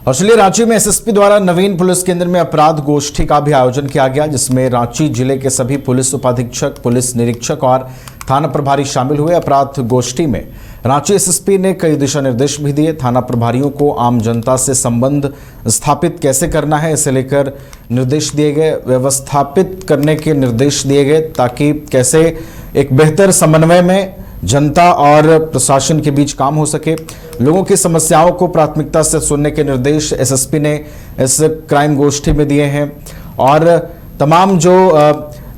और चलिए, रांची में एसएसपी द्वारा नवीन पुलिस केंद्र में अपराध गोष्ठी का भी आयोजन किया गया, जिसमें रांची जिले के सभी पुलिस उपाधीक्षक, पुलिस निरीक्षक और थाना प्रभारी शामिल हुए। अपराध गोष्ठी में रांची एसएसपी ने कई दिशा निर्देश भी दिए। थाना प्रभारियों को आम जनता से संबंध स्थापित कैसे करना है, इसे लेकर निर्देश दिए गए, व्यवस्थापित करने के निर्देश दिए गए ताकि कैसे एक बेहतर समन्वय में जनता और प्रशासन के बीच काम हो सके। लोगों की समस्याओं को प्राथमिकता से सुनने के निर्देश एसएसपी ने इस क्राइम गोष्ठी में दिए हैं और तमाम जो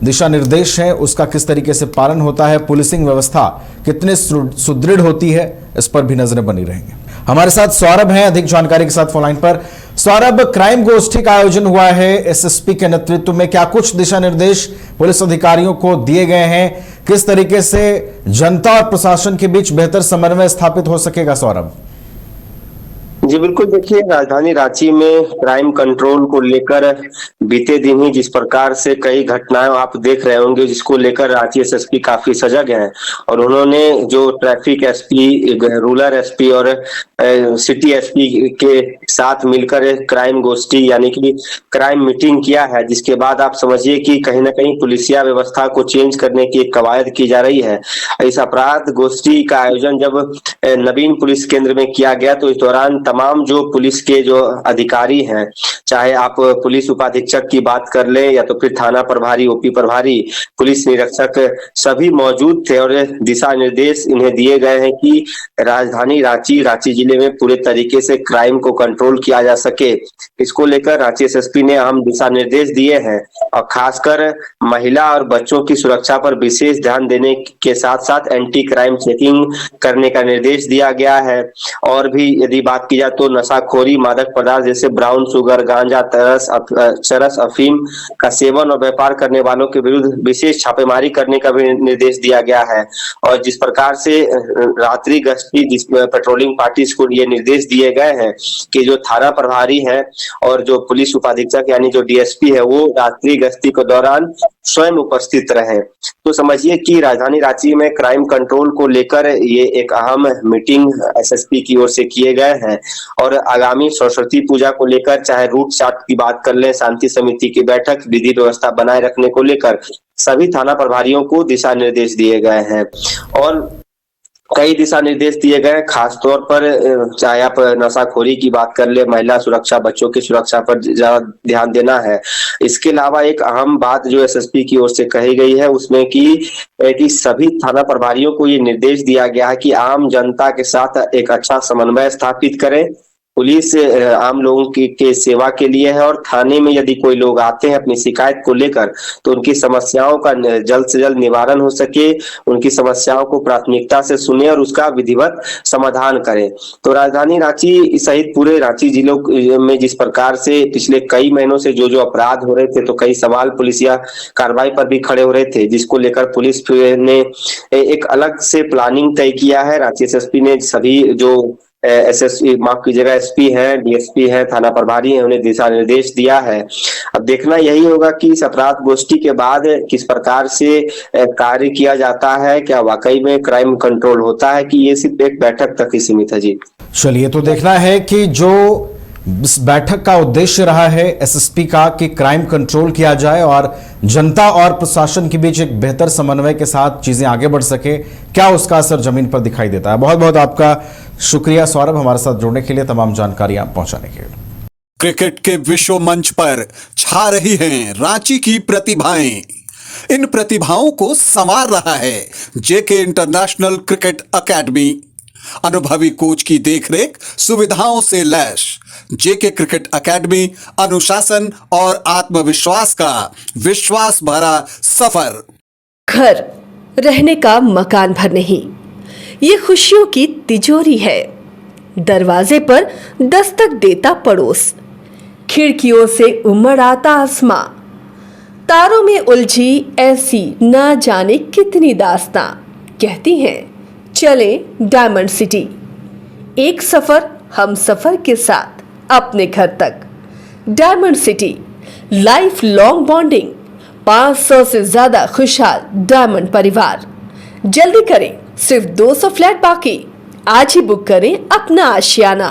दिशा निर्देश हैं उसका किस तरीके से पालन होता है, पुलिसिंग व्यवस्था कितने सुदृढ़ होती है, इस पर भी नजरें बनी रहेंगी। हमारे साथ सौरभ हैं अधिक जानकारी के साथ फोन लाइन पर। सौरभ, क्राइम गोष्ठी का आयोजन हुआ है एसएसपी के नेतृत्व में, क्या कुछ दिशा निर्देश पुलिस अधिकारियों को दिए गए हैं? किस तरीके से जनता और प्रशासन के बीच बेहतर समन्वय स्थापित हो सकेगा? सौरभ जी बिल्कुल, देखिए राजधानी रांची में क्राइम कंट्रोल को लेकर बीते दिन ही जिस प्रकार से कई घटनाएं आप देख रहे होंगे, जिसको लेकर रांची एसएसपी काफी सजग हैं और उन्होंने जो ट्रैफिक एसपी, रूरल एसपी और सिटी एसपी के साथ मिलकर क्राइम गोष्ठी यानी कि क्राइम मीटिंग किया है, जिसके बाद आप समझिए कि कहीं ना कहीं पुलिसिया व्यवस्था को चेंज करने की एक कवायद की जा रही है। इस अपराध गोष्ठी का आयोजन जब नवीन पुलिस केंद्र में किया गया तो इस दौरान तमाम जो पुलिस के जो अधिकारी हैं, चाहे आप पुलिस उपाधीक्षक की बात कर ले या तो फिर थाना प्रभारी, ओपी प्रभारी, पुलिस निरीक्षक, सभी मौजूद थे और दिशा निर्देश इन्हें दिए गए हैं कि राजधानी रांची जिले में पूरे तरीके से क्राइम को कंट्रोल किया जा सके। इसको लेकर रांची एसएसपी ने अहम दिशा निर्देश दिए हैं और खासकर महिला और बच्चों की सुरक्षा पर विशेष ध्यान देने के साथ साथ एंटी क्राइम चेकिंग करने का निर्देश दिया गया है। और भी यदि बात की जाए तो नशाखोरी, मादक पदार्थ जैसे ब्राउन शुगर, गांजा, चरस, अफीम का सेवन और व्यापार करने वालों के विरुद्ध विशेष छापेमारी करने का भी निर्देश दिया गया है। और जिस प्रकार से रात्रि गश्ती, जिस पेट्रोलिंग पार्टी को ये निर्देश दिए गए हैं कि जो थाना प्रभारी है और जो पुलिस उपाधीक्षक यानी जो डीएसपी है वो रात्रि गश्ती के दौरान स्वयं उपस्थित रहे। तो समझिए कि राजधानी रांची में क्राइम कंट्रोल को लेकर ये एक अहम मीटिंग एसएसपी की ओर से किए गए हैं और आगामी सरस्वती पूजा को लेकर चाहे रूट चार्ट की बात कर ले, शांति समिति की बैठक, विधि व्यवस्था बनाए रखने को लेकर सभी थाना प्रभारियों को दिशा निर्देश दिए गए हैं और कई दिशा निर्देश दिए गए। खासतौर पर चाहे आप नशाखोरी की बात कर ले, महिला सुरक्षा, बच्चों की सुरक्षा पर ज्यादा ध्यान देना है। इसके अलावा एक अहम बात जो एसएसपी की ओर से कही गई है उसमें कि सभी थाना प्रभारियों को ये निर्देश दिया गया है कि आम जनता के साथ एक अच्छा समन्वय स्थापित करें। पुलिस आम लोगों के सेवा के लिए है और थाने में यदि कोई लोग आते हैं अपनी शिकायत को लेकर तो उनकी समस्याओं का जल्द से जल्द निवारण हो सके, उनकी समस्याओं को प्राथमिकता से सुने और उसका विधिवत समाधान करें। तो राजधानी रांची सहित पूरे रांची जिलों में जिस प्रकार से पिछले कई महीनों से जो अपराध हो रहे थे तो कई सवाल पुलिसिया कार्रवाई पर भी खड़े हो रहे थे, जिसको लेकर पुलिस ने एक अलग से प्लानिंग तय किया है। रांची एसएसपी ने सभी जो एसएसपी, माफ कीजिएगा, एसपी है, डीएसपी है, थाना प्रभारी है, उन्हें दिशा निर्देश दिया है। अब देखना यही होगा कि इस अपराध गोष्ठी के बाद किस प्रकार से कार्य किया जाता है, क्या वाकई में क्राइम कंट्रोल होता है कि ये सिर्फ एक बैठक तक ही सीमित है। जी चलिए, तो देखना है कि जो इस बैठक का उद्देश्य रहा है एसएसपी का कि क्राइम कंट्रोल किया जाए और जनता और प्रशासन के बीच एक बेहतर समन्वय के साथ चीजें आगे बढ़ सके, क्या उसका असर जमीन पर दिखाई देता है। बहुत बहुत आपका शुक्रिया सौरभ, हमारे साथ जुड़ने के लिए, तमाम जानकारियां पहुंचाने के लिए। क्रिकेट के विश्व मंच पर छा रही हैं रांची की प्रतिभाएं। इन प्रतिभाओं को संवार रहा है जेके इंटरनेशनल क्रिकेट एकेडमी। अनुभवी कोच की देखरेख, सुविधाओं से लैस जेके क्रिकेट एकेडमी अनुशासन और आत्मविश्वास का विश्वास भरा सफर। घर रहने का मकान भर नहीं, ये खुशियों की तिजोरी है। दरवाजे पर दस्तक देता पड़ोस, खिड़कियों से उमड़ आता आसमां, तारों में उलझी ऐसी ना जाने कितनी दास्तां। कहती हैं चले डायमंड सिटी, एक सफर हम सफर के साथ अपने घर तक। Diamond city, life long bonding, 500 से ज्यादा खुशहाल डायमंड परिवार। जल्दी करें, सिर्फ 200 फ्लैट बाकी। आज ही बुक करें अपना आशियाना।